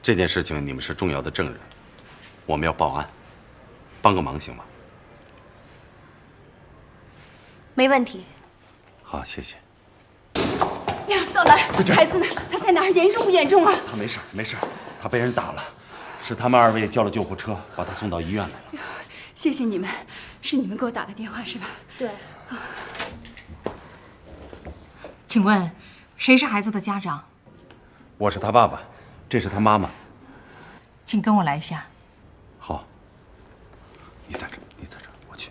这件事情你们是重要的证人，我们要报案，帮个忙行吗？没问题。好，谢谢。呀，道来，孩子呢？他在哪儿？严重不严重啊？他没事，没事，他被人打了，是他们2位叫了救护车，把他送到医院来了。谢谢你们，是你们给我打的电话是吧？对。请问，谁是孩子的家长？我是他爸爸，这是他妈妈。请跟我来一下。好，你在这，你在这，我去。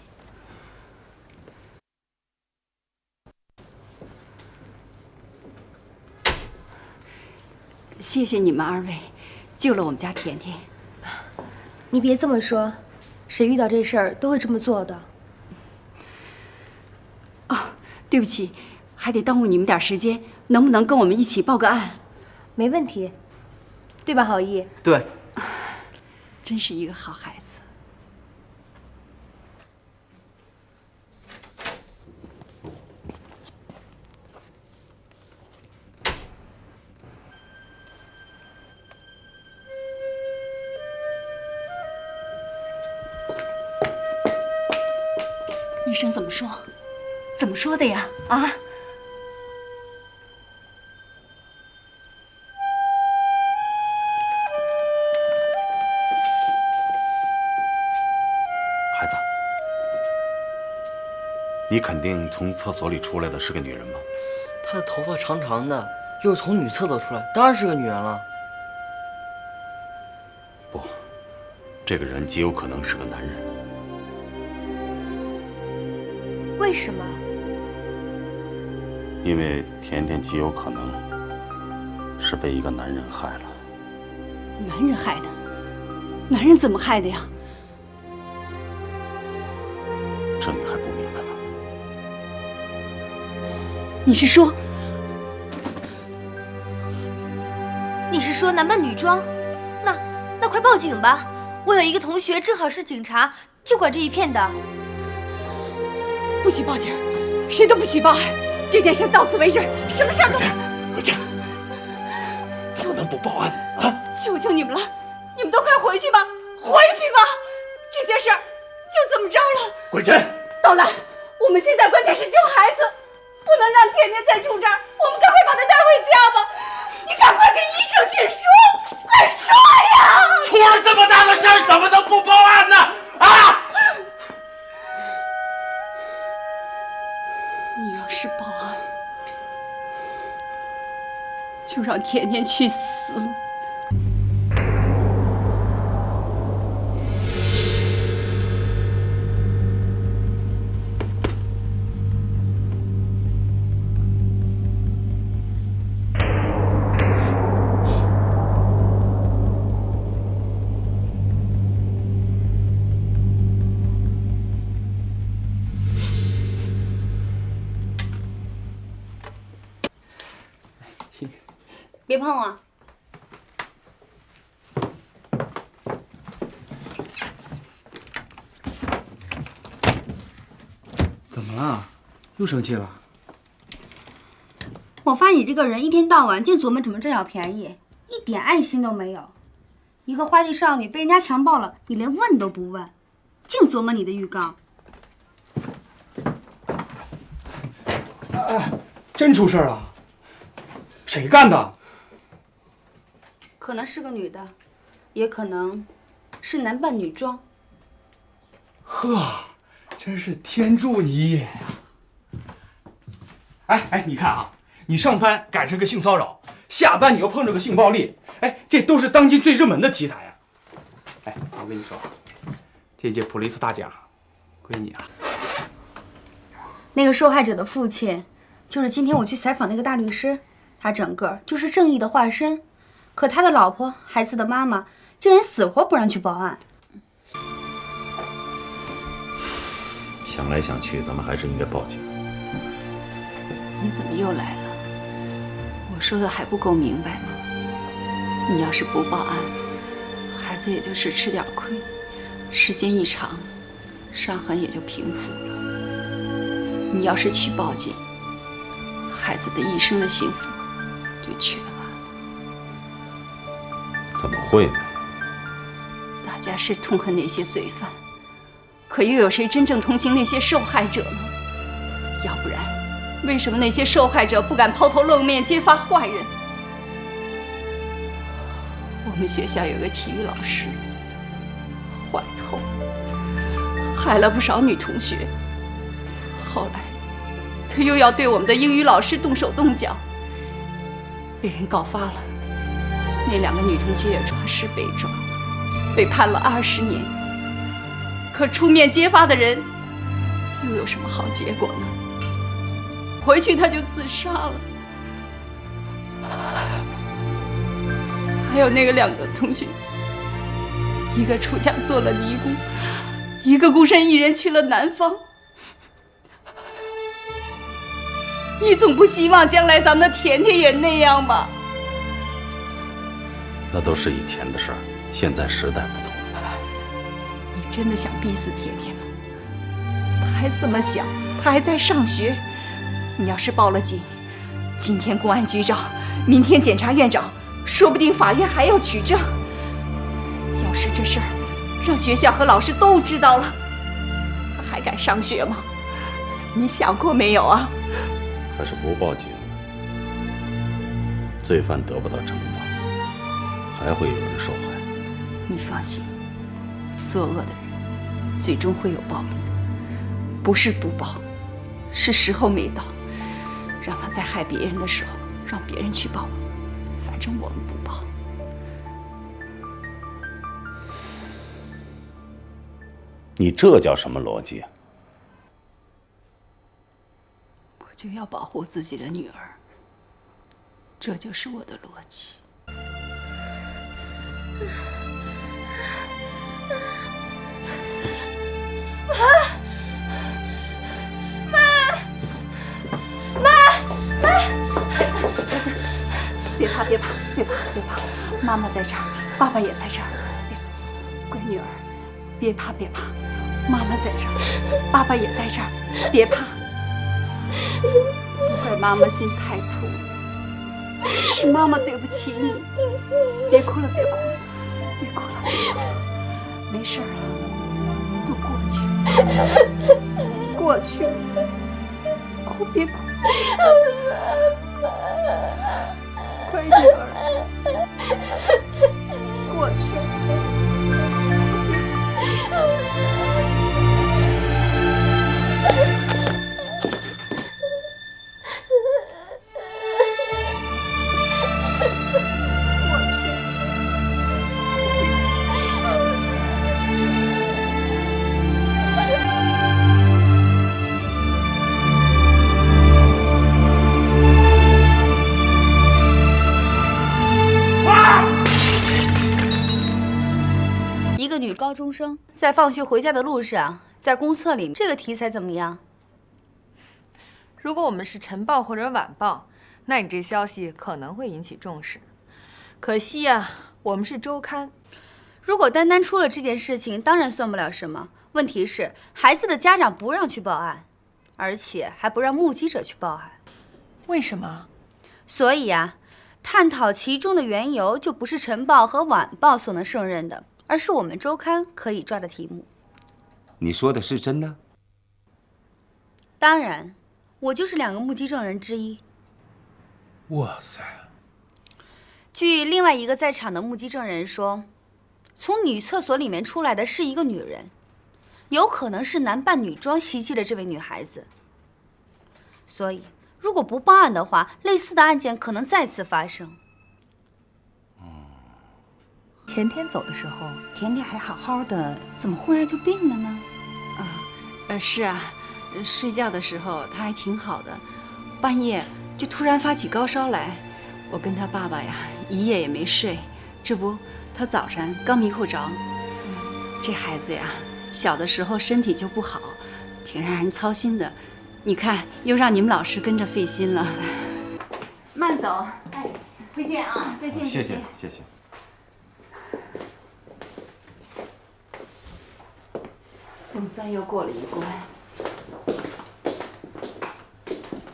谢谢你们2位，救了我们家甜甜。你别这么说，谁遇到这事儿都会这么做的。哦，对不起，还得耽误你们点时间，能不能跟我们一起报个案？没问题，对吧，郝毅？对。真是一个好孩子。医生怎么说？怎么说的呀？啊？孩子，你肯定从厕所里出来的是个女人吗？她的头发长长的，又是从女厕所出来，当然是个女人了。不，这个人极有可能是个男人。为什么？因为甜甜极有可能是被一个男人害了。男人害的？男人怎么害的呀？这你还不明白吗？你是说？你是说男扮女装？那快报警吧！我有一个同学正好是警察，就管这一片的。不许报警，谁都不许报案。这件事到此为止，什么事儿都……回家，怎么能不报案啊？求求你们了，你们都快回去吧，回去吧！这件事儿就这么着了。滚真！道兰，我们现在关键是救孩子，不能让甜甜再住这儿。我们赶快把她带回家吧！你赶快跟医生去说，快说呀！出了这么大的事儿，怎么能不报案呢？啊！你要是报案，就让甜甜去死。别碰我！怎么了？又生气了？我发现你这个人一天到晚净琢磨怎么占小便宜，一点爱心都没有。一个花季少女被人家强暴了，你连问都不问，净琢磨你的浴缸。哎，真出事了？谁干的？可能是个女的，也可能是男扮女装。呵，真是天助你也呀！哎，你看啊，你上班赶上个性骚扰，下班你又碰着个性暴力，哎，这都是当今最热门的题材呀！哎，我跟你说，这届普利策大奖归你了。那个受害者的父亲，就是今天我去采访那个大律师，他整个就是正义的化身。可他的老婆、孩子的妈妈竟然死活不让去报案。想来想去，咱们还是应该报警。你怎么又来了？我说的还不够明白吗？你要是不报案，孩子也就是吃点亏，时间一长，伤痕也就平复了。你要是去报警，孩子的一生的幸福就全完了。怎么会呢？大家是痛恨那些罪犯，可又有谁真正同情那些受害者呢？要不然，为什么那些受害者不敢抛头露面揭发坏人？我们学校有个体育老师，坏透了，害了不少女同学。后来，他又要对我们的英语老师动手动脚，被人告发了。那2个女同学也抓实被抓了，被判了20年。可出面揭发的人，又有什么好结果呢？回去他就自杀了。还有那个2个同学，一个出家做了尼姑，一个孤身一人去了南方。你总不希望将来咱们的甜甜也那样吧？那都是以前的事儿，现在时代不同。你真的想逼死甜甜吗？她还这么小，她还在上学。你要是报了警，今天公安局找，明天检察院找，说不定法院还要取证。要是这事儿让学校和老师都知道了，她还敢上学吗？你想过没有啊？可是不报警，罪犯得不到惩罚，还会有人受害。你放心，作恶的人最终会有报应的，不是不报，是时候没到。让他在害别人的时候，让别人去报，反正我们不报。你这叫什么逻辑啊？我就要保护自己的女儿，这就是我的逻辑。别怕，别怕，别怕，别怕，妈妈在这儿，爸爸也在这儿。乖女儿，别怕，别怕，妈妈在这儿，爸爸也在这儿，别怕。都怪妈妈心太粗了，是妈妈对不起你。别哭了，别哭了，别哭了，没事了，都过去了，过去了。哭别哭。乖女儿，过去了。一个女高中生在放学回家的路上，在公厕里，这个题材怎么样？如果我们是晨报或者晚报，那你这消息可能会引起重视。可惜啊，我们是周刊。如果单单出了这件事情，当然算不了什么。问题是，孩子的家长不让去报案，而且还不让目击者去报案。为什么？所以啊，探讨其中的缘由，就不是晨报和晚报所能胜任的，而是我们周刊可以抓的题目。你说的是真的？当然，我就是2个目击证人之一。哇塞！据另外一个在场的目击证人说，从女厕所里面出来的是一个女人，有可能是男扮女装袭击了这位女孩子。所以，如果不报案的话，类似的案件可能再次发生。前天走的时候，甜甜还好好的，怎么忽然就病了呢？是啊，睡觉的时候他还挺好的，半夜就突然发起高烧来。我跟他爸爸呀，一夜也没睡，这不，他早上刚迷糊着。这孩子呀，小的时候身体就不好，挺让人操心的。你看，又让你们老师跟着费心了。慢走，哎，回见啊，再见。谢谢，谢谢。总算又过了一关。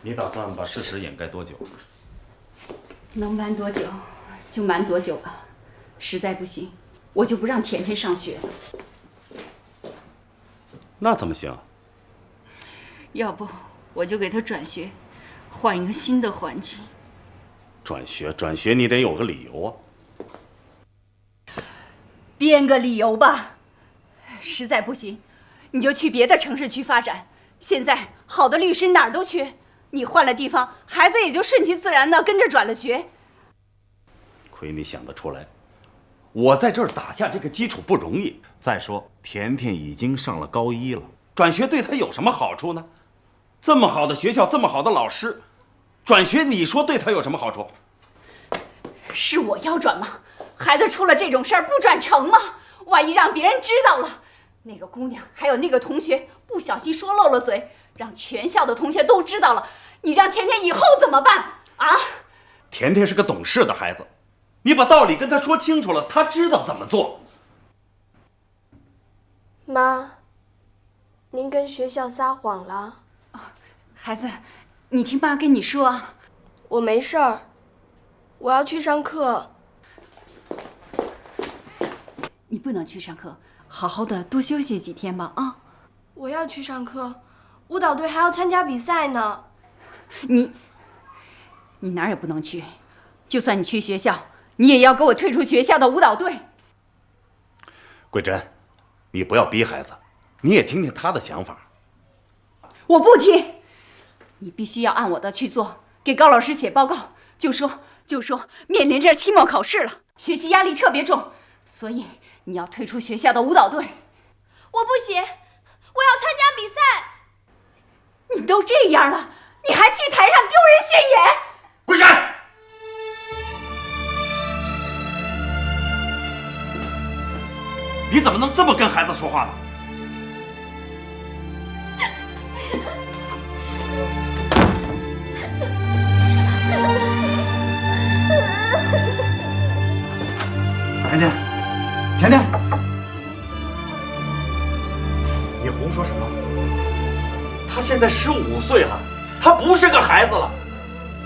你打算把事实掩盖多久？能瞒多久就瞒多久吧。实在不行，我就不让甜甜上学了。那怎么行？要不我就给她转学，换一个新的环境。转学，你得有个理由啊。编个理由吧。实在不行，你就去别的城市去发展。现在好的律师哪儿都缺，你换了地方，孩子也就顺其自然的跟着转了学。亏你想得出来，我在这儿打下这个基础不容易。再说，甜甜已经上了高一了，转学对她有什么好处呢？这么好的学校，这么好的老师，转学你说对她有什么好处？是我要转吗？孩子出了这种事儿不转成吗？万一让别人知道了，那个姑娘还有那个同学不小心说漏了嘴，让全校的同学都知道了，你让甜甜以后怎么办啊？甜甜是个懂事的孩子，你把道理跟她说清楚了，她知道怎么做。妈，您跟学校撒谎了。孩子，你听妈跟你说啊。我没事儿，我要去上课。你不能去上课，好好的多休息几天吧啊！我要去上课，舞蹈队还要参加比赛呢。你哪儿也不能去，就算你去学校，你也要给我退出学校的舞蹈队。桂珍，你不要逼孩子，你也听听他的想法。我不听，你必须要按我的去做，给高老师写报告，就说面临着期末考试了，学习压力特别重，所以你要退出学校的舞蹈队。我不写，我要参加比赛。你都这样了，你还去台上丢人现眼？桂珍，你怎么能这么跟孩子说话呢？甜甜，你胡说什么？他现在15岁了，他不是个孩子了，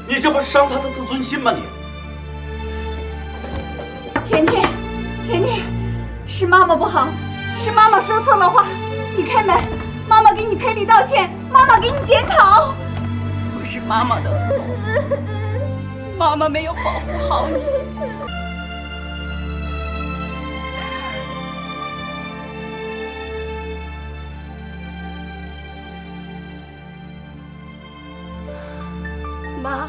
你这不是伤他的自尊心吗？你，甜甜，是妈妈不好，是妈妈说错了话，你开门，妈妈给你赔礼道歉，妈妈给你检讨，都是妈妈的错，妈妈没有保护好你。妈，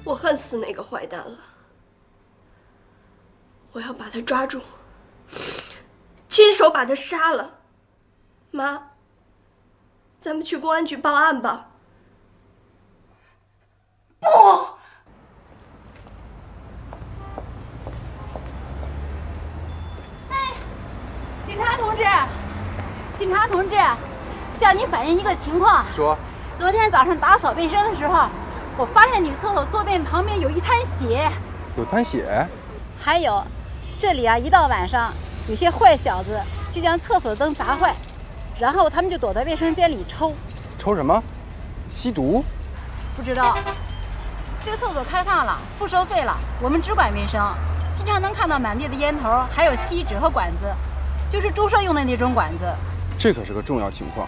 我恨死那个坏蛋了，我要把他抓住，亲手把他杀了。妈，咱们去公安局报案吧。不！哎，警察同志，向你反映一个情况。说。昨天早上打扫卫生的时候，我发现女厕所坐便旁边有一滩血。有滩血？还有，这里啊，一到晚上，有些坏小子就将厕所灯砸坏，然后他们就躲在卫生间里抽。抽什么？吸毒？不知道。这个厕所开放了，不收费了，我们只管卫生，经常能看到满地的烟头，还有锡纸和管子，就是注射用的那种管子。这可是个重要情况。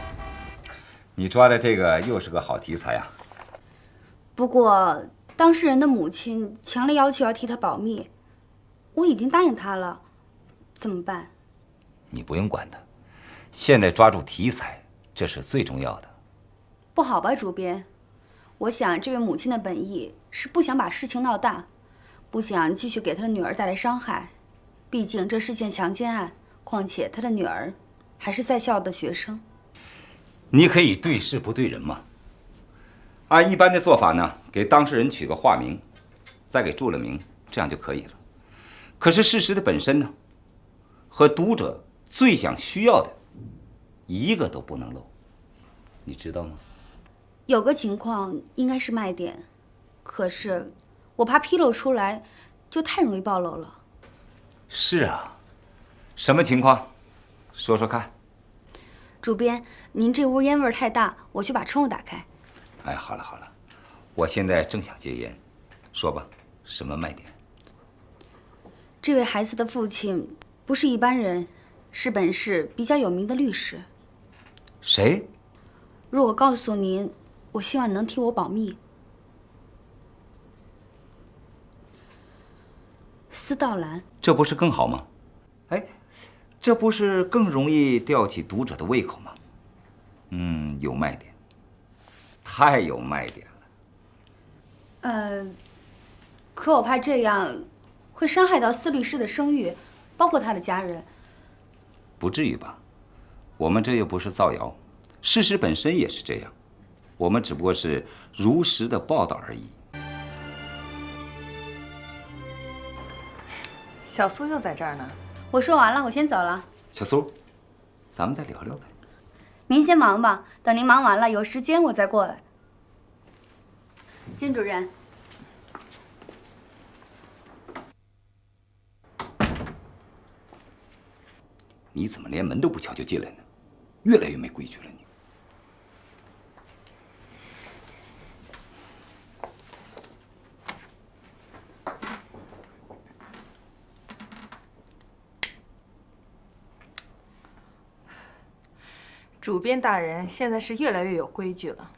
你抓的这个又是个好题材呀。不过当事人的母亲强烈要求要替他保密，我已经答应他了，怎么办？你不用管他，现在抓住题材，这是最重要的。不好吧，主编？我想这位母亲的本意是不想把事情闹大，不想继续给她的女儿带来伤害。毕竟这是件强奸案，况且她的女儿还是在校的学生。你可以对事不对人嘛。按一般的做法呢，给当事人取个化名，再给注了名，这样就可以了。可是事实的本身呢，和读者最想需要的，一个都不能漏，你知道吗？有个情况应该是卖点，可是我怕披露出来，就太容易暴露了。是啊，什么情况？说说看。主编，您这屋烟味太大，我去把窗户打开。哎，好了好了，我现在正想戒烟，说吧，什么卖点？这位孩子的父亲不是一般人，是本市比较有名的律师。谁？若我告诉您，我希望你能替我保密。司道兰，这不是更好吗？哎，这不是更容易吊起读者的胃口吗？有卖点，太有卖点了。可我怕这样会伤害到司律师的声誉，包括他的家人。不至于吧？我们这又不是造谣，事实本身也是这样，我们只不过是如实的报道而已。小苏又在这儿呢。我说完了，我先走了。小苏，咱们再聊聊呗。您先忙吧，等您忙完了有时间我再过来。金主任，你怎么连门都不敲就进来呢？越来越没规矩了你。主编大人现在是越来越有规矩了，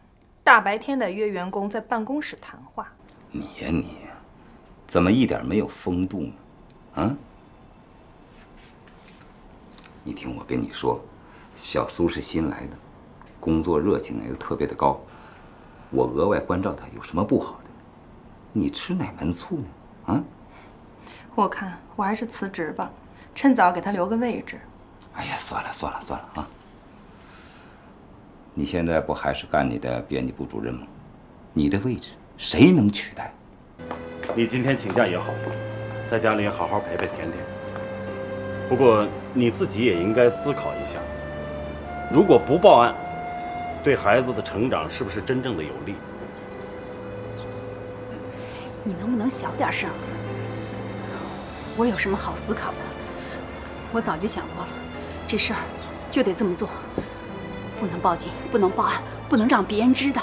大白天的约员工在办公室谈话。你呀你，怎么一点没有风度呢？啊？你听我跟你说，小苏是新来的，工作热情呢又特别的高，我额外关照他有什么不好的？你吃哪门醋呢？啊？我看我还是辞职吧，趁早给他留个位置。哎呀，算了算了算了啊！你现在不还是干你的编辑部主任吗？你的位置谁能取代？你今天请假也好，在家里好好陪陪甜甜。不过你自己也应该思考一下，如果不报案，对孩子的成长是不是真正的有利？你能不能小点声？我有什么好思考的？我早就想过了，这事儿就得这么做，不能报警，不能报案，不能让别人知道，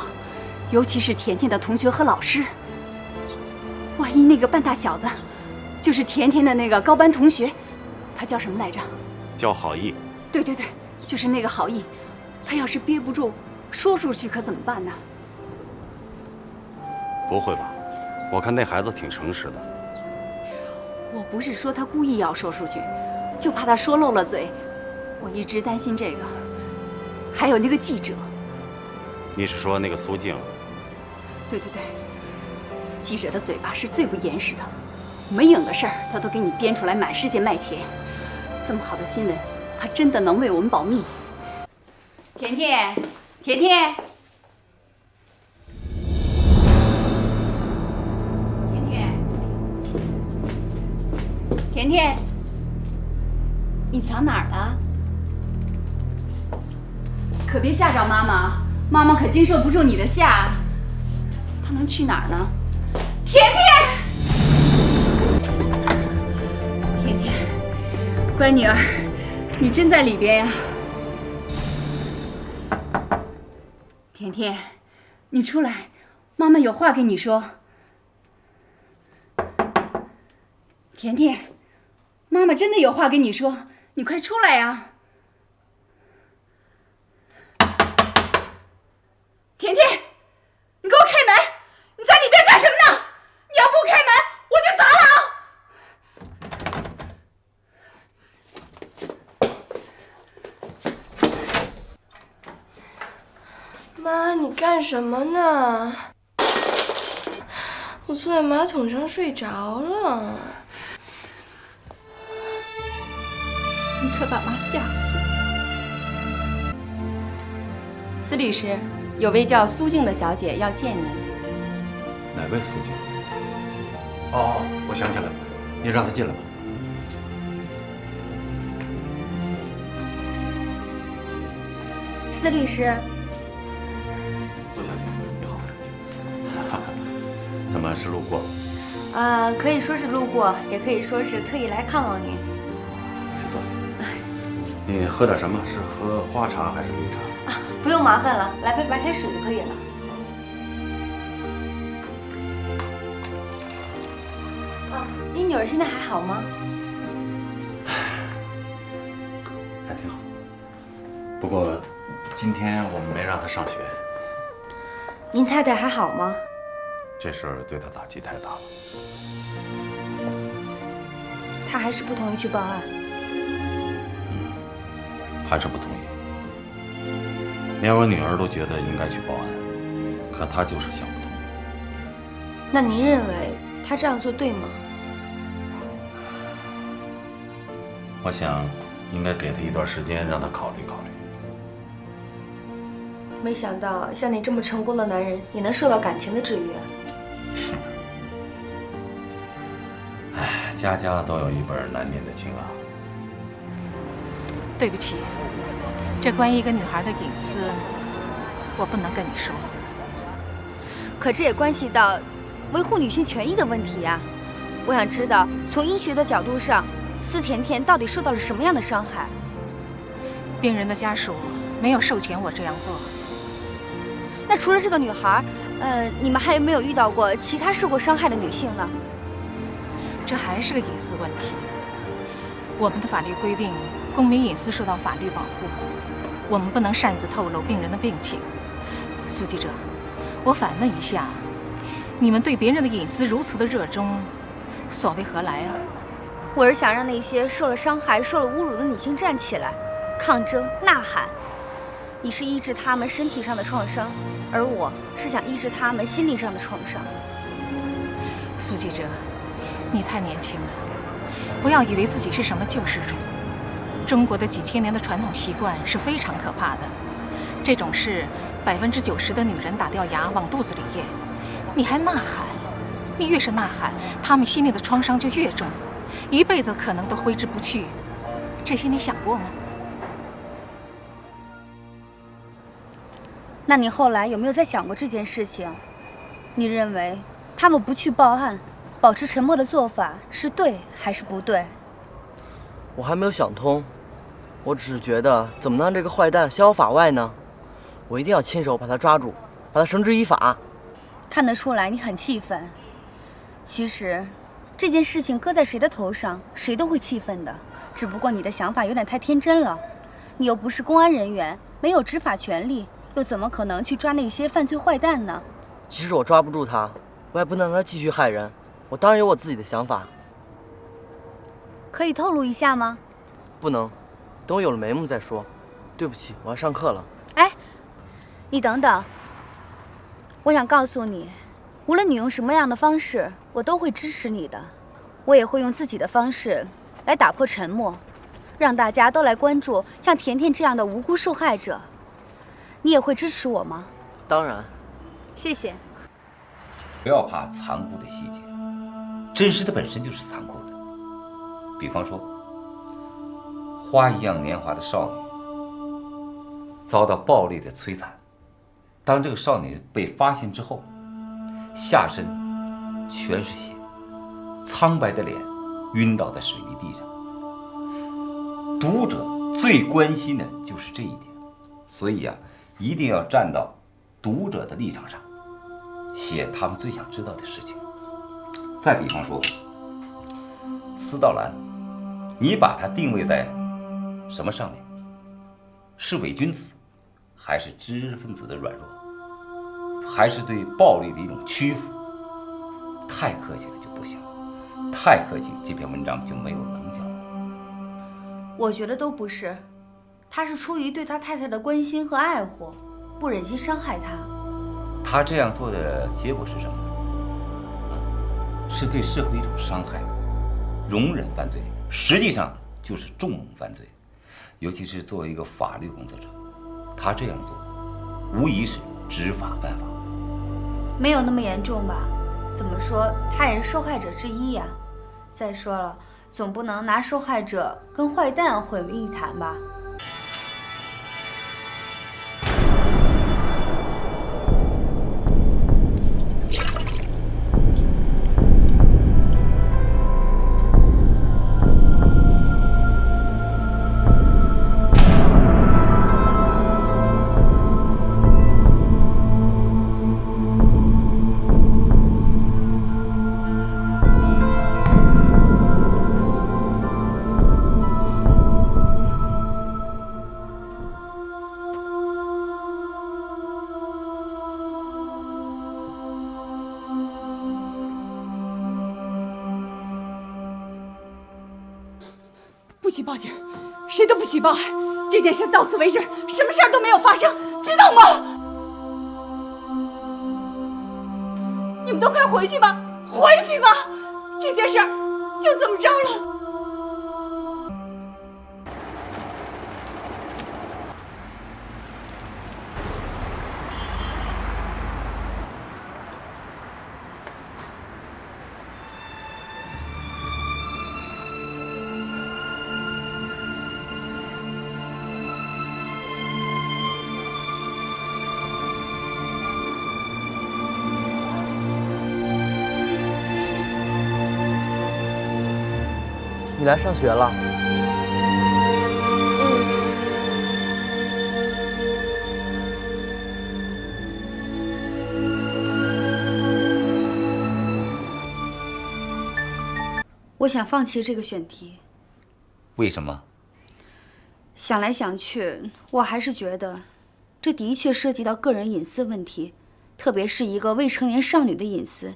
尤其是甜甜的同学和老师。万一那个半大小子，就是甜甜的那个高班同学，他叫什么来着？叫好意。对对对，就是那个好意，他要是憋不住说出去，可怎么办呢？不会吧？我看那孩子挺诚实的。我不是说他故意要说出去，就怕他说漏了嘴。我一直担心这个。还有那个记者。你是说那个苏静？对对对，记者的嘴巴是最不严实的，没影的事儿他都给你编出来，满世界卖钱。这么好的新闻，他真的能为我们保密？甜甜，甜甜。甜甜，你藏哪儿了？可别吓着妈妈，妈妈可经受不住你的吓。她能去哪儿呢？甜甜，甜甜，乖女儿，你真在里边呀？甜甜，你出来，妈妈有话跟你说。甜甜。妈妈真的有话跟你说，你快出来呀！甜甜，你给我开门！你在里边干什么呢？你要不开门，我就砸了！妈，你干什么呢？我坐在马桶上睡着了。你可把妈吓死了！司律师，有位叫苏静的小姐要见您。哪位苏静？哦，我想起来了，你让她进来吧。司律师，苏小姐，你好。怎么是路过？可以说是路过，也可以说是特意来看望您。请坐。你喝点什么？是喝花茶还是绿茶？啊，不用麻烦了，来杯白开水就可以了。你女儿现在还好吗？还挺好。不过今天我们没让她上学，您太太还好吗？这事儿对她打击太大了。她还是不同意去报案。还是不同意。连我女儿都觉得应该去报案，可她就是想不通。那您认为她这样做对吗？我想应该给她一段时间，让她考虑考虑。没想到像你这么成功的男人，也能受到感情的制约。哎，家家都有一本难念的经啊。对不起，这关于一个女孩的隐私，我不能跟你说。可这也关系到维护女性权益的问题呀。我想知道，从医学的角度上，司甜甜到底受到了什么样的伤害？病人的家属没有授权我这样做。那除了这个女孩，你们还有没有遇到过其他受过伤害的女性呢？这还是个隐私问题。我们的法律规定，公民隐私受到法律保护，我们不能擅自透露病人的病情。苏记者，我反问一下，你们对别人的隐私如此的热衷，所为何来啊？我是想让那些受了伤害、受了侮辱的女性站起来，抗争、呐喊。你是医治她们身体上的创伤，而我是想医治她们心理上的创伤。苏记者，你太年轻了，不要以为自己是什么救世主。中国的几千年的传统习惯是非常可怕的，这种事90%的女人打掉牙往肚子里咽，你还呐喊，你越是呐喊，她们心里的创伤就越重，一辈子可能都挥之不去。这些你想过吗？那你后来有没有再想过这件事情？你认为他们不去报案，保持沉默的做法是对还是不对？我还没有想通，我只是觉得怎么能让这个坏蛋逍遥法外呢？我一定要亲手把他抓住，把他绳之以法。看得出来你很气愤。其实，这件事情搁在谁的头上，谁都会气愤的。只不过你的想法有点太天真了。你又不是公安人员，没有执法权利，又怎么可能去抓那些犯罪坏蛋呢？即使我抓不住他，我也不能让他继续害人。我当然有我自己的想法。可以透露一下吗？不能，等我有了眉目再说。对不起，我要上课了。哎，你等等。我想告诉你，无论你用什么样的方式，我都会支持你的。我也会用自己的方式来打破沉默，让大家都来关注像甜甜这样的无辜受害者。你也会支持我吗？当然。谢谢。不要怕残酷的细节，真实的本身就是残酷的。比方说，花一样年华的少女遭到暴力的摧残，当这个少女被发现之后，下身全是血，苍白的脸晕倒在水泥地上。读者最关心的就是这一点，所以一定要站到读者的立场上，写他们最想知道的事情。再比方说，司道兰，你把他定位在什么上面？是伪君子，还是知识分子的软弱，还是对暴力的一种屈服？太客气了就不行，太客气，这篇文章就没有棱角。我觉得都不是，他是出于对他太太的关心和爱护，不忍心伤害他。他这样做的结果是什么呢？是对社会一种伤害，容忍犯罪，实际上就是纵容犯罪。尤其是作为一个法律工作者，他这样做，无疑是执法犯法。没有那么严重吧？怎么说，他也是受害者之一呀。再说了，总不能拿受害者跟坏蛋混为一谈吧？不许报警，谁都不许报案。这件事到此为止，什么事儿都没有发生，知道吗？你们都快回去吧，回去吧！这件事儿就这么着了。你来上学了？我想放弃这个选题。为什么？想来想去，我还是觉得，这的确涉及到个人隐私问题，特别是一个未成年少女的隐私。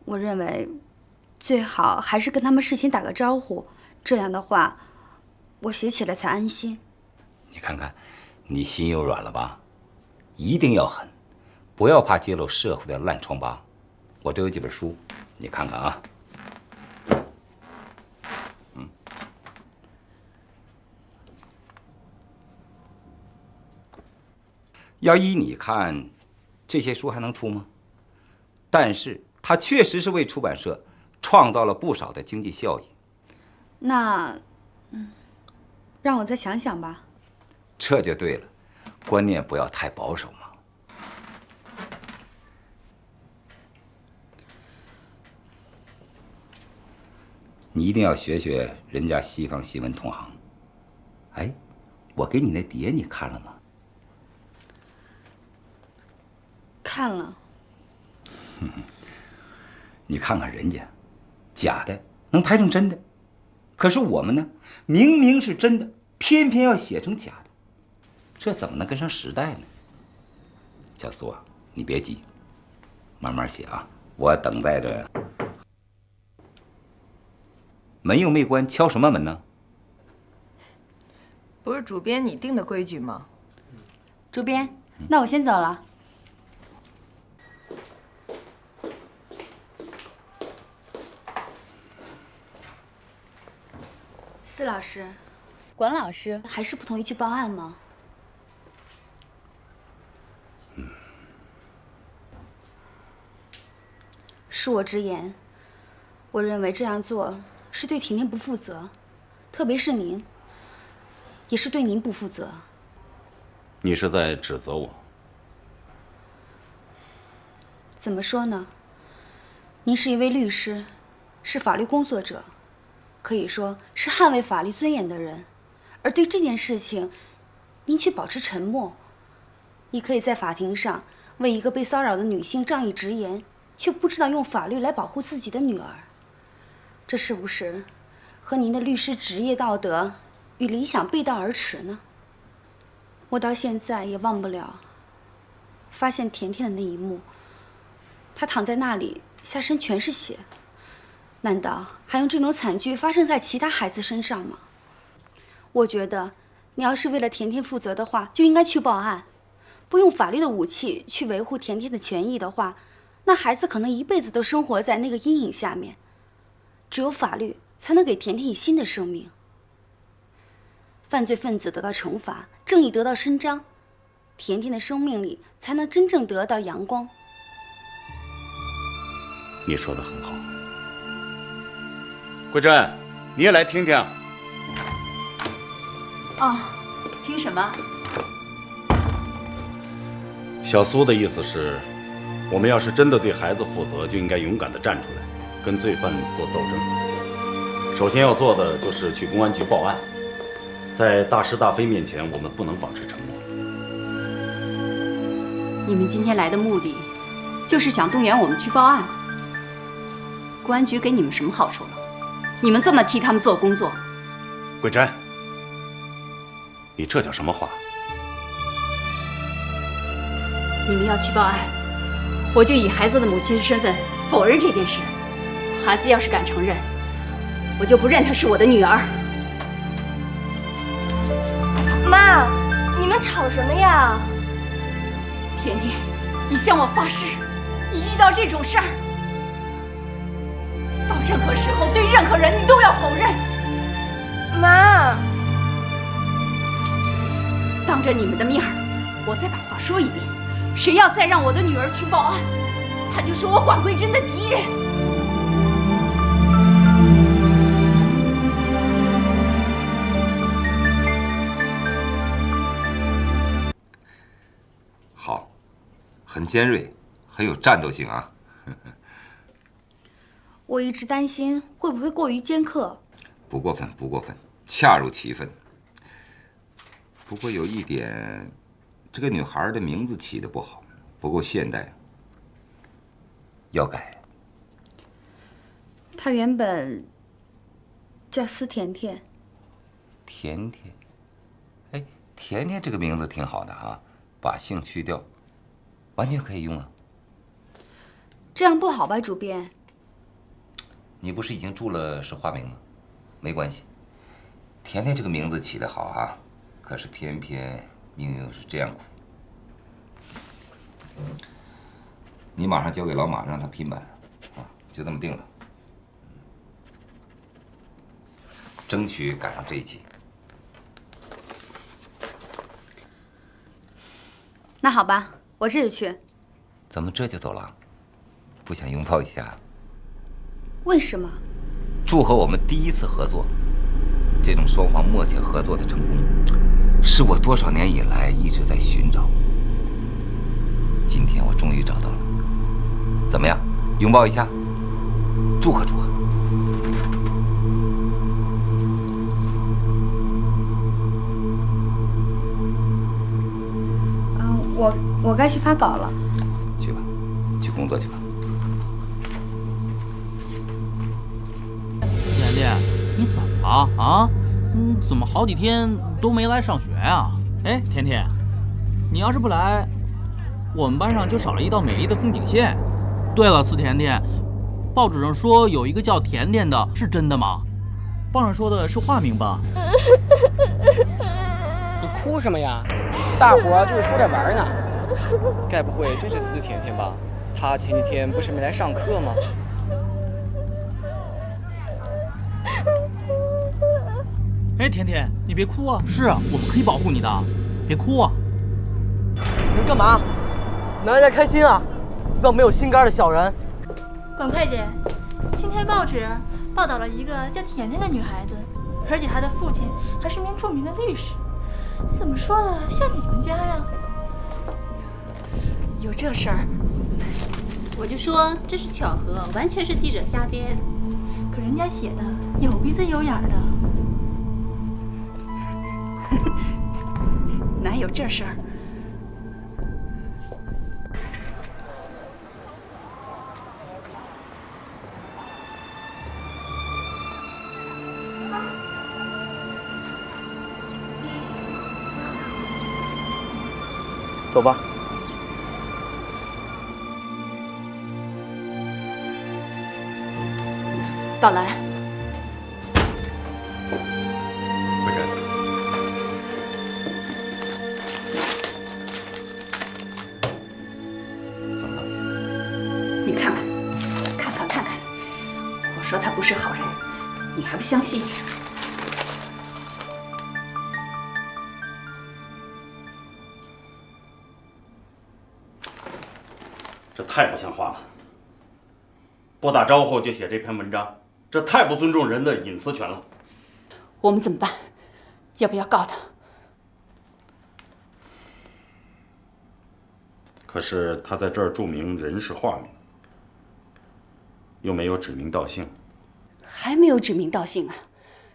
我认为，最好还是跟他们事先打个招呼，这样的话，我写起来才安心。你看看，你心又软了吧？一定要狠，不要怕揭露社会的烂疮疤。我这有几本书，你看看啊。要依你看，这些书还能出吗？但是它确实是为出版社创造了不少的经济效益。那，让我再想想吧。这就对了，观念不要太保守嘛。你一定要学学人家西方新闻同行。哎，我给你那碟你看了吗？看了。你看看人家，假的能拍成真的，可是我们呢，明明是真的，偏偏要写成假的，这怎么能跟上时代呢？小苏啊，你别急，慢慢写啊，我等待着。门又没关，敲什么门呢？不是主编你定的规矩吗？主编，那我先走了。司老师，管老师还是不同意去报案吗？恕我直言，我认为这样做是对甜甜不负责，特别是您，也是对您不负责。你是在指责我？怎么说呢？您是一位律师，是法律工作者。可以说是捍卫法律尊严的人，而对这件事情，您却保持沉默。你可以在法庭上为一个被骚扰的女性仗义直言，却不知道用法律来保护自己的女儿，这是不是和您的律师职业道德与理想背道而驰呢？我到现在也忘不了发现甜甜的那一幕，她躺在那里，下身全是血。难道还用这种惨剧发生在其他孩子身上吗？我觉得，你要是为了甜甜负责的话，就应该去报案。不用法律的武器去维护甜甜的权益的话，那孩子可能一辈子都生活在那个阴影下面。只有法律才能给甜甜以新的生命。犯罪分子得到惩罚，正义得到伸张，甜甜的生命里才能真正得到阳光。你说的很好。桂珍，你也来听听。哦，听什么？小苏的意思是，我们要是真的对孩子负责，就应该勇敢地站出来，跟罪犯做斗争。首先要做的就是去公安局报案，在大是大非面前，我们不能保持沉默。你们今天来的目的，就是想动员我们去报案。公安局给你们什么好处了？你们这么替他们做工作？桂珍，你这叫什么话？你们要去报案，我就以孩子的母亲的身份否认这件事。孩子要是敢承认，我就不认她是我的女儿。妈，你们吵什么呀？甜甜，你向我发誓，你遇到这种事儿，到任何时候对任何人你都要否认。妈，当着你们的面儿，我再把话说一遍，谁要再让我的女儿去报案，他就是我管桂珍的敌人。好，很尖锐，很有战斗性啊。我一直担心会不会过于尖刻。不过分，不过分，恰如其分。不过有一点，这个女孩的名字起得不好，不够现代，要改。她原本叫司甜甜。甜甜，哎，甜甜这个名字挺好的哈，把姓去掉，完全可以用啊。这样不好吧，主编？你不是已经注了是化名吗？没关系，甜甜这个名字起得好啊，可是偏偏命运是这样苦。你马上交给老马，让他拼版，啊，就这么定了。争取赶上这一期。那好吧，我这就去。怎么这就走了？不想拥抱一下？为什么？祝贺我们第一次合作，这种双方默契合作的成功，是我多少年以来一直在寻找。今天我终于找到了，怎么样？拥抱一下，祝贺祝贺。我该去发稿了。去吧，去工作去吧。甜甜，你怎么了啊？怎么好几天都没来上学呀？哎，甜甜，你要是不来，我们班上就少了一道美丽的风景线。对了，司甜甜，报纸上说有一个叫甜甜的，是真的吗？报上说的是化名吧？你哭什么呀？大伙儿就是说着玩呢。该不会真是司甜甜吧？她前几天不是没来上课吗？哎，甜甜，你别哭啊！是啊，我们可以保护你的，别哭啊！你们干嘛？能让人家开心啊！不要没有心肝的小人。管会计，今天报纸报道了一个叫甜甜的女孩子，而且她的父亲还是名著名的律师。你怎么说的像你们家呀？有这事儿？我就说这是巧合，完全是记者瞎编。可人家写的有鼻子有眼的。哪有这事儿？走吧。道兰，慧珍，怎么了？你看看，我说他不是好人，你还不相信？这太不像话了！不打招呼就写这篇文章，这太不尊重人的隐私权了。我们怎么办？要不要告他？可是他在这儿注明人是化名，又没有指名道姓。还没有指名道姓啊！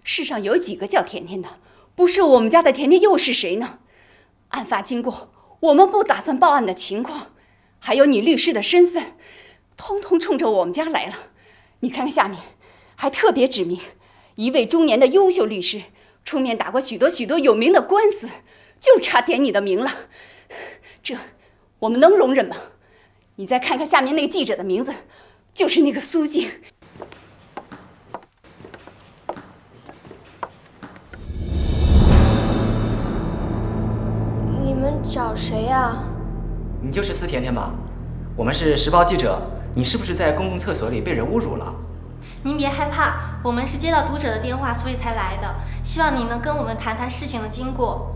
世上有几个叫甜甜的？不是我们家的甜甜又是谁呢？案发经过，我们不打算报案的情况，还有你律师的身份，通通冲着我们家来了。你看看下面，还特别指明一位中年的优秀律师，出面打过许多有名的官司，就差点你的名了。这我们能容忍吗？你再看看下面那个记者的名字，就是那个苏静。找谁呀？你就是司甜甜吧？我们是时报记者，你是不是在公共厕所里被人侮辱了？您别害怕，我们是接到读者的电话，所以才来的。希望你能跟我们谈谈事情的经过。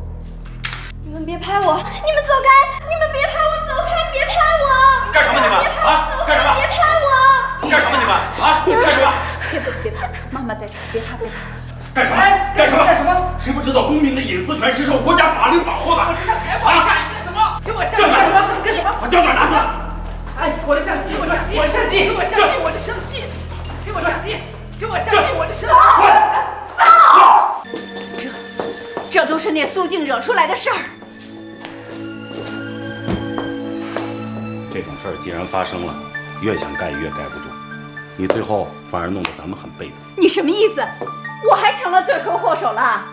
你们别拍我！你们走开！你们别拍我！走开！别拍我！干什么你们？啊！干什么？别拍我！干什么你们？啊！干什么？别怕，妈妈在这儿，别怕。干什么？干什么？知不知道公民的隐私权是受国家法律保护的？我这采访一下，你干什么？给我相机！干什么？把胶卷拿出来！哎，我的相机！给我相机！我相机！给我相机！我的相机！给我相机！给我相机！我的相机！这都是那苏静惹出来的事儿。这种事儿既然发生了，越想盖越盖不住，你最后反而弄得咱们很被动。你什么意思？我还成了罪魁祸首了？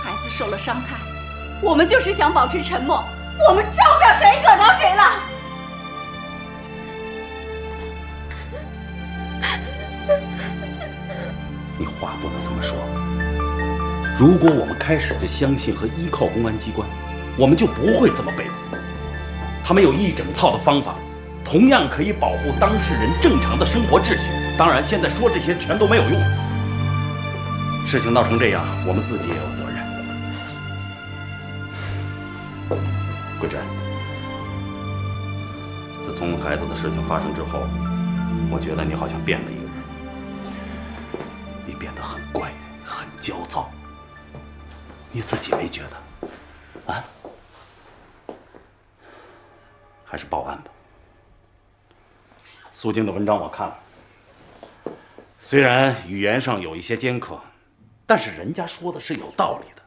孩子受了伤害，我们就是想保持沉默，我们招着谁惹到谁了？你话不能这么说。如果我们开始就相信和依靠公安机关，我们就不会这么被动。他们有一整套的方法，同样可以保护当事人正常的生活秩序。当然，现在说这些全都没有用。事情闹成这样，我们自己也有责任。桂珍，自从孩子的事情发生之后，我觉得你好像变了一个人。你变得很怪，很焦躁。你自己没觉得？啊？还是报案吧。苏静的文章我看了，虽然语言上有一些尖刻，但是人家说的是有道理的。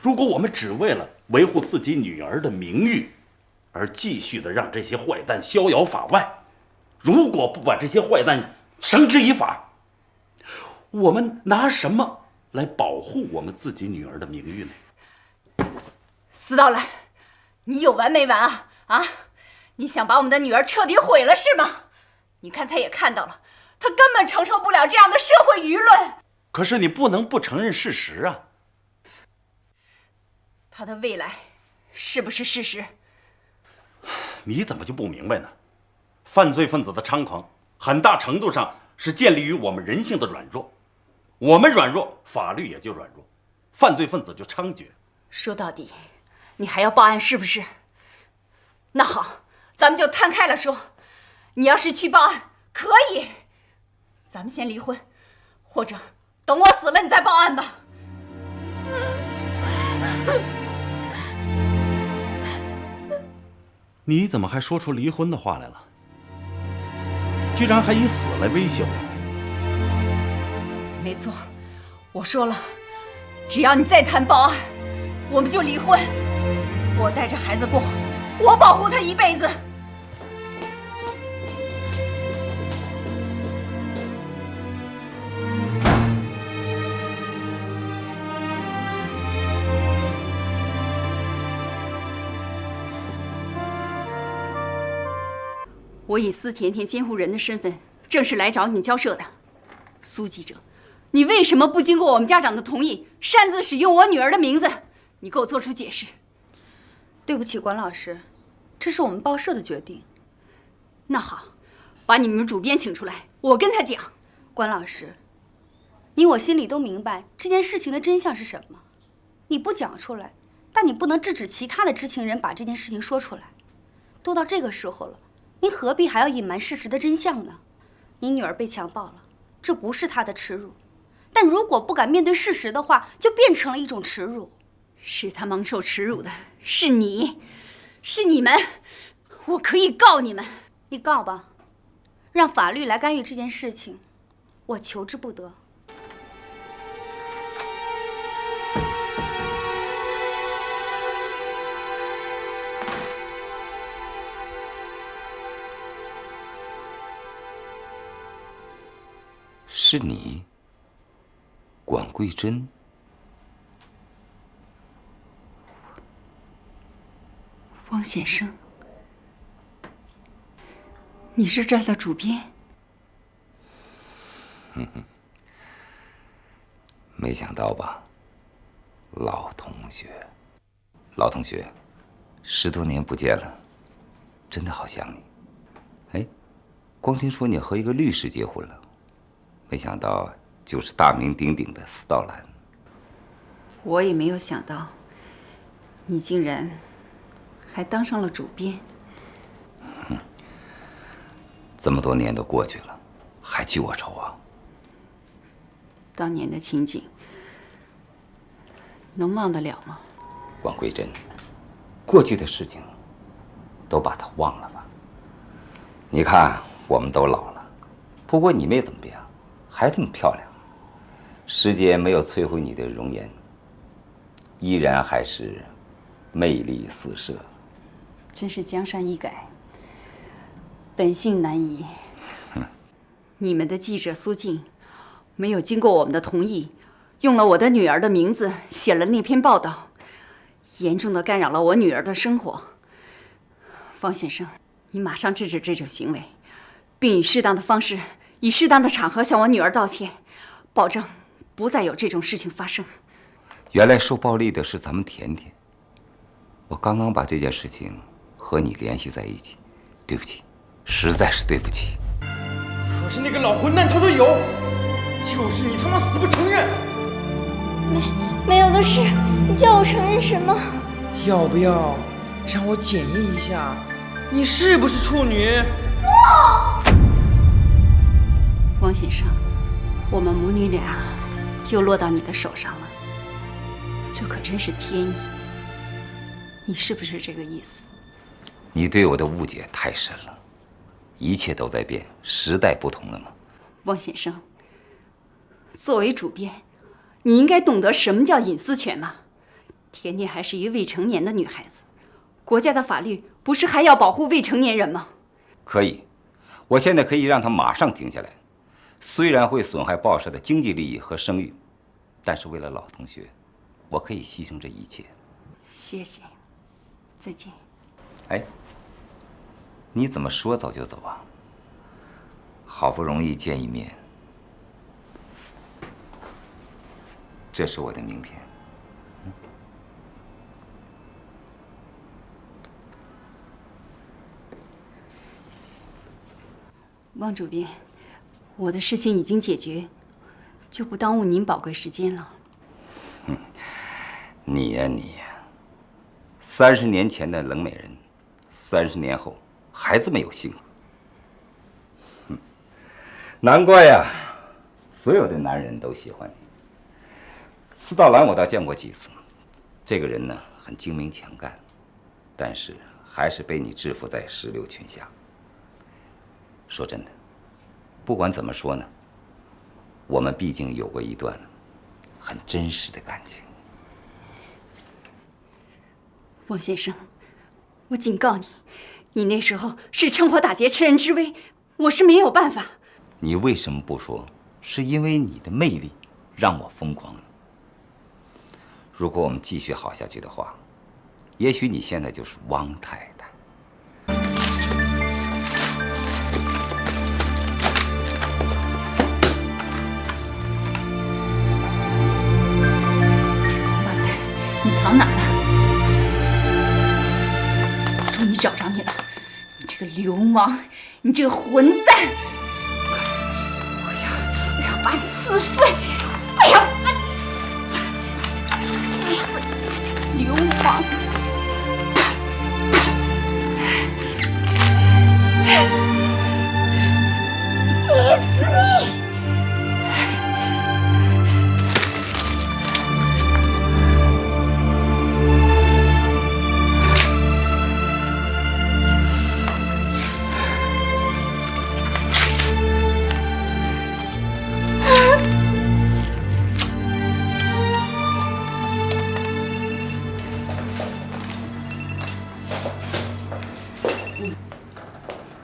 如果我们只为了维护自己女儿的名誉，而继续的让这些坏蛋逍遥法外，如果不把这些坏蛋绳之以法，我们拿什么来保护我们自己女儿的名誉呢？司道兰，你有完没完啊？啊，你想把我们的女儿彻底毁了是吗？你刚才也看到了，她根本承受不了这样的社会舆论。可是你不能不承认事实啊。她的未来是不是事实？你怎么就不明白呢？犯罪分子的猖狂，很大程度上是建立于我们人性的软弱。我们软弱，法律也就软弱，犯罪分子就猖獗。说到底，你还要报案是不是？那好，咱们就摊开了说。你要是去报案，可以，咱们先离婚，或者等我死了你再报案吧。你怎么还说出离婚的话来了？居然还以死来威胁我！没错，我说了，只要你再谈报案，我们就离婚。我带着孩子过，我保护他一辈子。我以司甜甜监护人的身份，正式来找你交涉的。苏记者，你为什么不经过我们家长的同意，擅自使用我女儿的名字？你给我做出解释。对不起，管老师，这是我们报社的决定。那好，把你们主编请出来，我跟他讲。管老师，你我心里都明白这件事情的真相是什么。你不讲出来，但你不能制止其他的知情人把这件事情说出来。都到这个时候了，您何必还要隐瞒事实的真相呢？你女儿被强暴了，这不是她的耻辱，但如果不敢面对事实的话，就变成了一种耻辱。使她蒙受耻辱的是你，是你们，我可以告你们。你告吧，让法律来干预这件事情，我求之不得。是你，管桂珍？汪先生，你是这儿的主编？没想到吧？老同学，老同学，10多年不见了，真的好想你。哎，光听说你和一个律师结婚了，没想到就是大名鼎鼎的司道兰。我也没有想到，你竟然还当上了主编。这么多年都过去了，还记我仇啊？当年的情景，能忘得了吗？王桂珍，过去的事情都把它忘了吧。你看，我们都老了，不过你没怎么变，还这么漂亮。时间没有摧毁你的容颜，依然还是魅力四射。真是江山易改，本性难移。你们的记者苏静，没有经过我们的同意，用了我的女儿的名字写了那篇报道，严重的干扰了我女儿的生活。方先生，你马上制止这种行为，并以适当的方式、以适当的场合向我女儿道歉，保证不再有这种事情发生。原来受暴力的是咱们甜甜，我刚刚把这件事情和你联系在一起，对不起，实在是对不起。可是那个老混蛋他说有，就是你他妈死不承认。没有的事，你叫我承认什么？要不要让我检验一下你是不是处女？汪先生，我们母女俩又落到你的手上了，这可真是天意。你是不是这个意思？你对我的误解太深了，一切都在变，时代不同了嘛。汪先生，作为主编，你应该懂得什么叫隐私权吗？甜甜还是一个未成年的女孩子，国家的法律不是还要保护未成年人吗？可以，我现在可以让他马上停下来。虽然会损害报社的经济利益和声誉，但是为了老同学，我可以牺牲这一切。谢谢，再见。哎，你怎么说走就走啊？好不容易见一面，这是我的名片。汪主编，我的事情已经解决，就不耽误您宝贵时间了。你呀你呀，30年前的冷美人，30年后还这么有性格。难怪呀，所有的男人都喜欢你。司道兰我倒见过几次，这个人呢很精明强干，但是还是被你制服在石榴裙下。说真的，不管怎么说呢，我们毕竟有过一段很真实的感情。汪先生，我警告你，你那时候是趁火打劫、趁人之危，我是没有办法。你为什么不说？是因为你的魅力让我疯狂了。如果我们继续好下去的话，也许你现在就是汪太太。你藏哪儿了？终于找着你了，你这个流氓，你这个混蛋！我要把你撕碎！我要把你撕碎！流氓！你死你！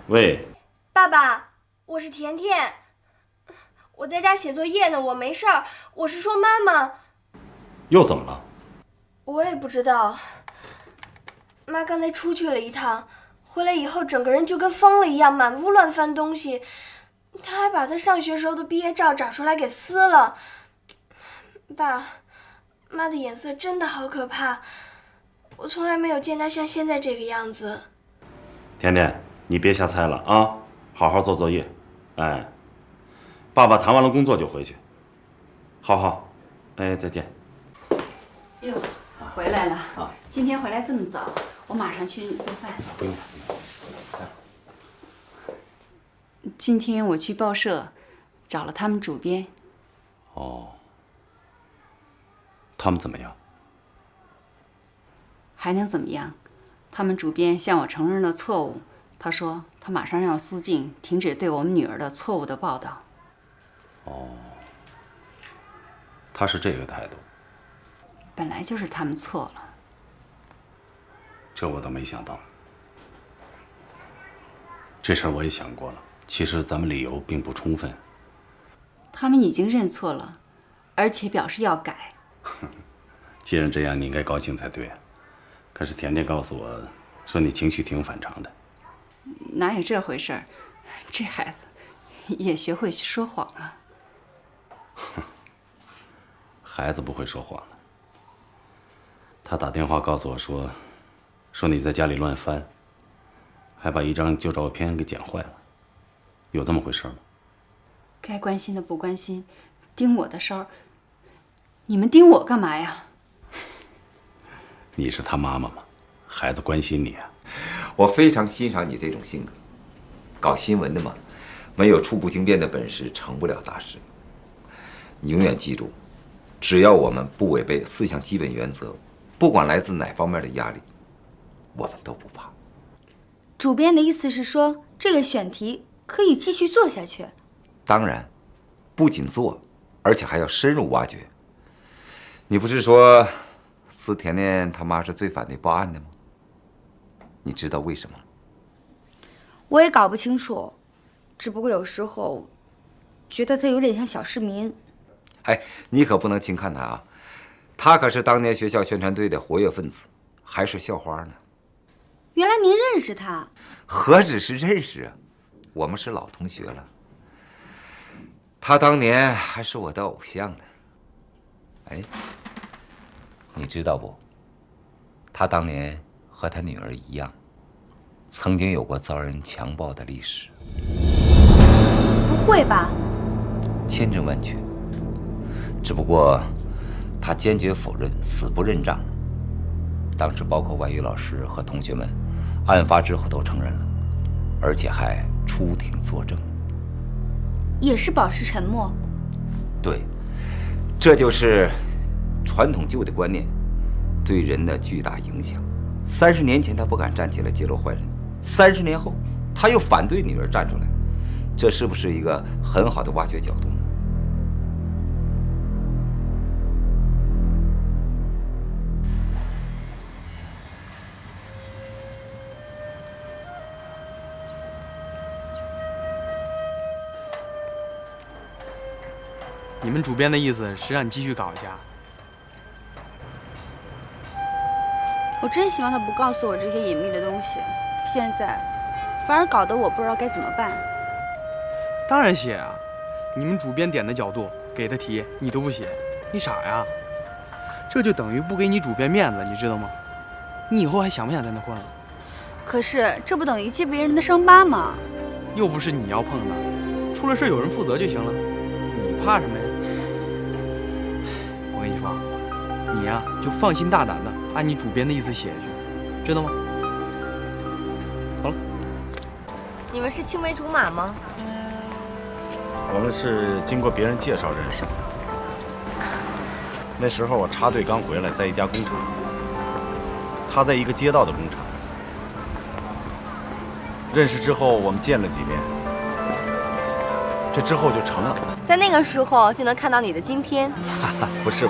喂，爸爸，我是甜甜，我在家写作业呢，我没事儿。我是说妈妈，又怎么了？我也不知道。妈刚才出去了一趟，回来以后整个人就跟疯了一样，满屋乱翻东西。她还把她上学时候的毕业照找出来给撕了。爸，妈的眼色真的好可怕，我从来没有见她像现在这个样子。甜甜，你别瞎猜了啊，好好做作业。哎，爸爸谈完了工作就回去。好好，哎，再见。哟，回来了啊！今天回来这么早，我马上去做饭。不用。今天我去报社，找了他们主编。哦。他们怎么样？还能怎么样？他们主编向我承认了错误，他说他马上让苏静停止对我们女儿的错误的报道。哦，他是这个态度。本来就是他们错了。这我倒没想到。这事儿我也想过了，其实咱们理由并不充分。他们已经认错了，而且表示要改。既然这样，你应该高兴才对啊。可是甜甜告诉我，说你情绪挺反常的。哪有这回事儿？这孩子也学会说谎了。孩子不会说谎了。他打电话告诉我说你在家里乱翻，还把一张旧照片给剪坏了，有这么回事吗？该关心的不关心，盯我的梢，你们盯我干嘛呀？你是他妈妈吗？孩子关心你啊。我非常欣赏你这种性格。搞新闻的嘛，没有初步经变的本事，成不了大事。你永远记住，只要我们不违背4项基本原则，不管来自哪方面的压力，我们都不怕。主编的意思是说，这个选题可以继续做下去。当然，不仅做，而且还要深入挖掘。你不是说司甜甜他妈是最反对报案的吗？你知道为什么？我也搞不清楚，只不过有时候觉得他有点像小市民。哎，你可不能轻看他啊！他可是当年学校宣传队的活跃分子，还是校花呢。原来您认识他？何止是认识啊，我们是老同学了。他当年还是我的偶像呢。哎，你知道不？他当年和他女儿一样，曾经有过遭人强暴的历史。不会吧？千真万确。只不过他坚决否认，死不认账。当时包括外语老师和同学们，案发之后都承认了，而且还出庭作证。也是保持沉默。对，这就是传统旧的观念对人的巨大影响。30年前他不敢站起来揭露坏人，30年后他又反对女儿站出来，这是不是一个很好的挖掘角度呢？你们主编的意思是让你继续搞一下？我真希望他不告诉我这些隐秘的东西，现在反而搞得我不知道该怎么办。当然写啊！你们主编点的角度，给的题你都不写，你傻呀？这就等于不给你主编面子，你知道吗？你以后还想不想在那混了？可是这不等于揭别人的伤疤吗？又不是你要碰的，出了事有人负责就行了，你怕什么呀？我跟你说，你呀就放心大胆的按你主编的意思写下去，知道吗？好了。你们是青梅竹马吗？我们是经过别人介绍认识的。那时候我插队刚回来，在一家工厂，他在一个街道的工厂。认识之后，我们见了几面，这之后就成了。在那个时候就能看到你的今天。不是，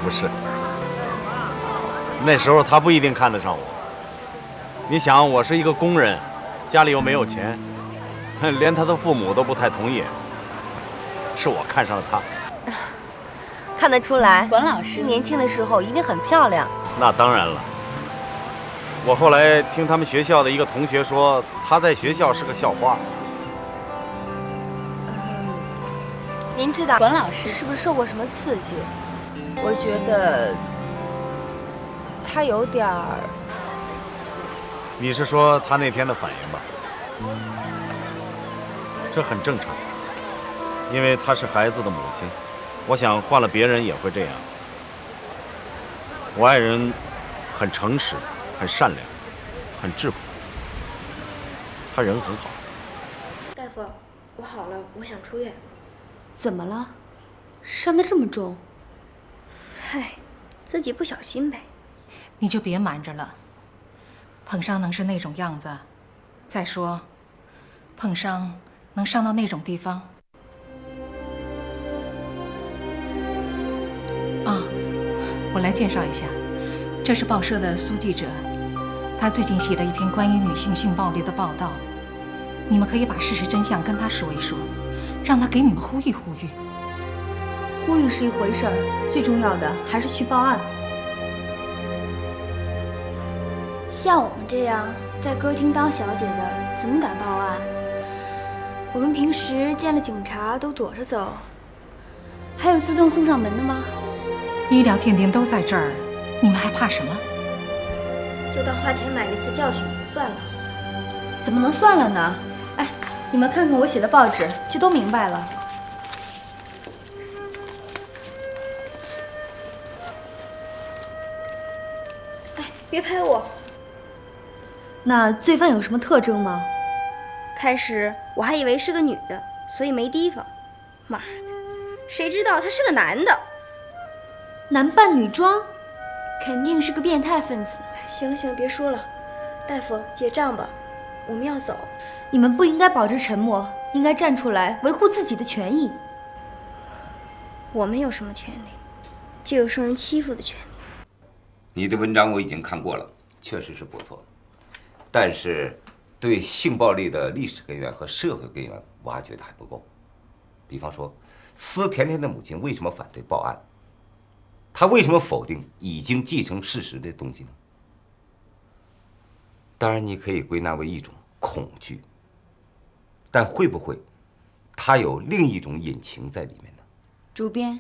那时候他不一定看得上我。你想，我是一个工人，家里又没有钱，连他的父母都不太同意，是我看上了他。看得出来，管老师年轻的时候一定很漂亮。那当然了。我后来听他们学校的一个同学说，他在学校是个校花。您知道管老师是不是受过什么刺激？我觉得他有点儿……你是说他那天的反应吧？这很正常，因为她是孩子的母亲。我想换了别人也会这样。我爱人很诚实，很善良，很质朴，他人很好。大夫，我好了，我想出院。怎么了？伤得这么重？嗨，自己不小心呗。你就别瞒着了。碰伤能是那种样子？再说，碰伤能伤到那种地方？啊，我来介绍一下，这是报社的苏记者，他最近写了一篇关于女性性暴力的报道。你们可以把事实真相跟他说一说，让他给你们呼吁呼吁。呼吁是一回事儿，最重要的还是去报案。像我们这样在歌厅当小姐的，怎么敢报案？我们平时见了警察都躲着走，还有自动送上门的吗？医疗鉴定都在这儿，你们还怕什么？就当花钱买了一次教训，算了。怎么能算了呢？哎，你们看看我写的报纸，就都明白了。哎，别拍我！那罪犯有什么特征吗？开始我还以为是个女的，所以没提防。妈的，谁知道他是个男的，男扮女装，肯定是个变态分子。行了行了，别说了，大夫结账吧，我们要走。你们不应该保持沉默，应该站出来维护自己的权益。我们有什么权利？就有受人欺负的权利。你的文章我已经看过了，确实是不错，但是对性暴力的历史根源和社会根源挖掘的还不够。比方说，司甜甜的母亲为什么反对报案？她为什么否定已经既成事实的东西呢？当然，你可以归纳为一种恐惧，但会不会它有另一种隐情在里面呢？主编，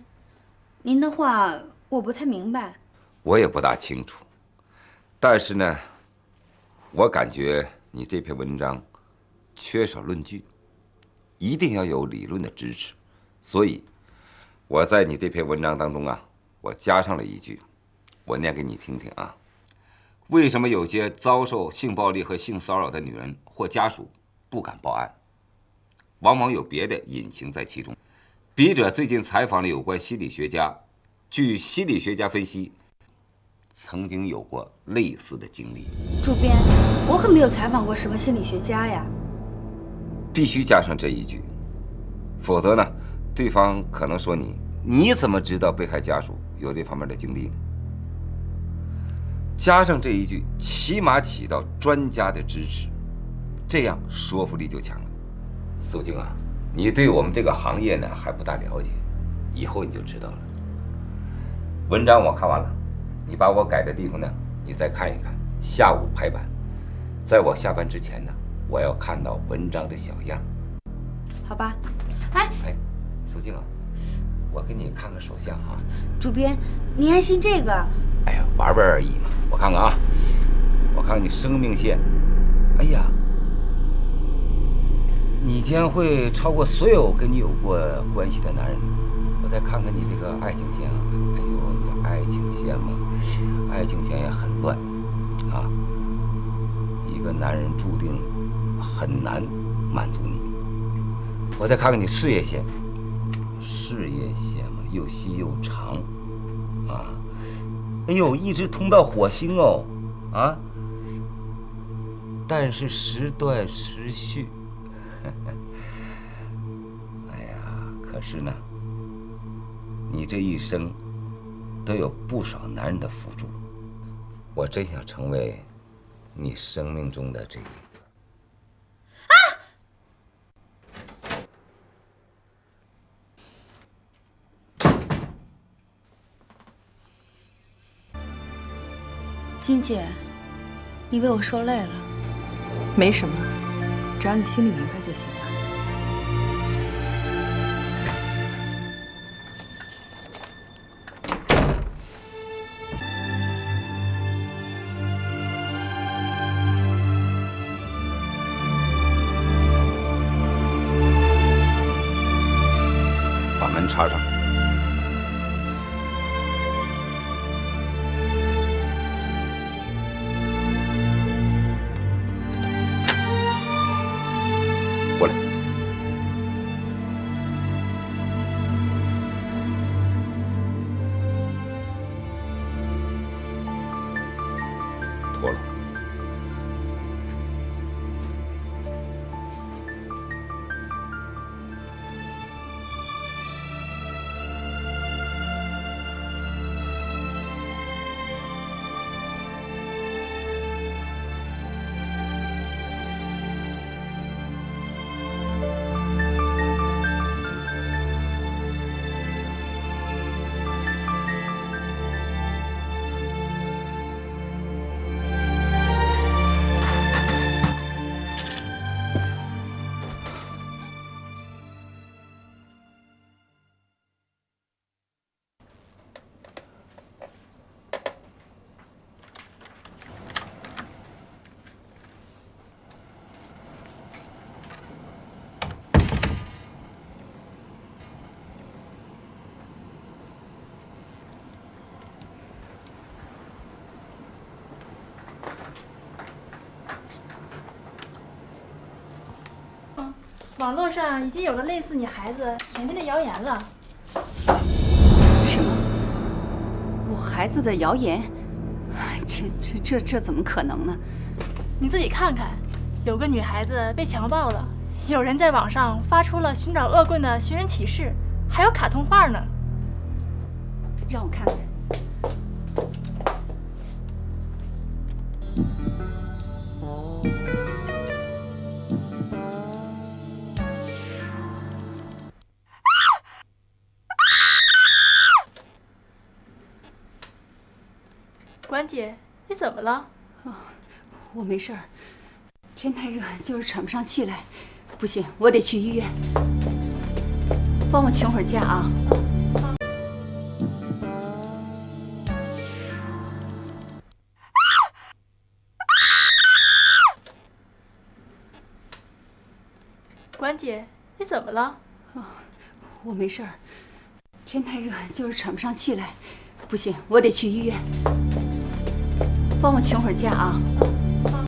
您的话我不太明白。我也不大清楚，但是呢，我感觉你这篇文章缺少论据，一定要有理论的支持。所以我在你这篇文章当中啊，我加上了一句，我念给你听听啊。为什么有些遭受性暴力和性骚扰的女人或家属不敢报案？往往有别的隐情在其中。笔者最近采访了有关心理学家，据心理学家分析，曾经有过类似的经历。主编，我可没有采访过什么心理学家呀。必须加上这一句，否则呢，对方可能说你怎么知道被害家属有这方面的经历呢？加上这一句，起码起到专家的支持，这样说服力就强了。苏静啊，你对我们这个行业呢还不大了解，以后你就知道了。文章我看完了，你把我改的地方呢，你再看一看。下午排版，在我下班之前呢，我要看到文章的小样。好吧。哎，苏静啊，我给你看看手相啊。主编，您还信这个？哎呀，玩玩而已嘛。我看看啊，我看看你生命线。哎呀，你将会超过所有跟你有过关系的男人。我再看看你这个爱情线啊，哎呦，你爱情线嘛，爱情线也很乱啊。一个男人注定很难满足你。我再看看你事业线，事业线嘛，又细又长啊。哎呦，一直通到火星哦，啊！但是时断时续。哎呀，可是呢，你这一生都有不少男人的辅助，我真想成为你生命中的这一个。金姐，你为我受累了。没什么，只要你心里明白就行了。门插上。过来。脱了。网络上已经有了类似你孩子甜甜的谣言了。什么？我孩子的谣言？这怎么可能呢？你自己看看，有个女孩子被强暴了，有人在网上发出了寻找恶棍的寻人启事，还有卡通画呢。让我看看。管姐，你怎么了？我没事儿，天太热，就是喘不上气来。不行，我得去医院。帮我请会儿假啊。管姐，你怎么了？我没事儿，天太热，就是喘不上气来。不行，我得去医院。帮我请会儿假啊。